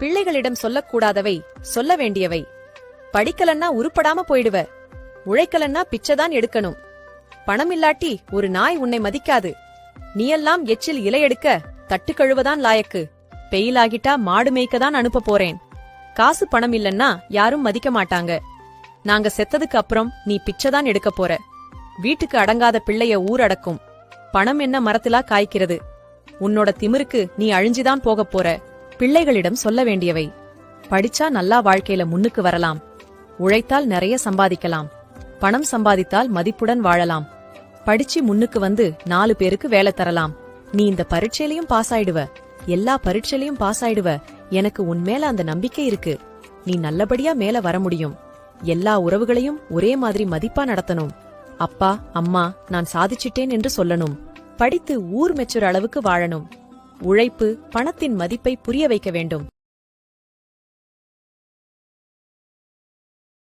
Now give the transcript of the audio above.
பிள்ளைகளிடம் சொல்லக்கூடாதவை சொல்ல வேண்டியவை. படிக்கலன்னா உருப்படாம போயிடுவ. உழைக்கலன்னா பிச்சைதான் எடுக்கணும். பணமில்லாட்டி ஒரு நாய் உன்னை மதிக்காது. நீயெல்லாம் எச்சில் இலையெடுக்க தட்டு கழுவதான் லாயக்கு. பெயிலாகிட்டா மாடு மேய்க்கதான் அனுப்ப போறேன். காசு பணம் இல்லன்னா யாரும் மதிக்க மாட்டாங்க. நாங்க செத்ததுக்கு அப்புறம் நீ பிச்சைதான் எடுக்க போற. வீட்டுக்கு அடங்காத பிள்ளைய ஊரடக்கும். பணம் என்ன மரத்திலா காய்க்கிறது? உன்னோட திமிருக்கு நீ அழிஞ்சுதான் போகப் போற. பிள்ளைகளிடம் சொல்ல வேண்டியவை. படிச்சா நல்லா வாழ்க்கையில முன்னுக்கு வரலாம். உழைத்தால் நிறைய சம்பாதிக்கலாம். பணம் சம்பாதித்தால் மதிப்புடன் வாழலாம். படிச்சு முன்னுக்கு வந்து 4 பேருக்கு வேலை தரலாம். நீ இந்த பரீட்சையிலையும் பாஸ் ஆயிடுவ. எல்லா பரீட்சையிலையும் பாஸ் ஆயிடுவ. எனக்கு உன்மேல அந்த நம்பிக்கை இருக்கு. நீ நல்லபடியா மேல வர முடியும். எல்லா உறவுகளையும் ஒரே மாதிரி மதிப்பா நடத்தணும். அப்பா அம்மா நான் சாதிச்சிட்டேன் என்று சொல்லணும். படித்து ஊர் மெச்சுற அளவுக்கு வாழணும். உழைப்பு பணத்தின் மதிப்பை புரிய வைக்க வேண்டும்.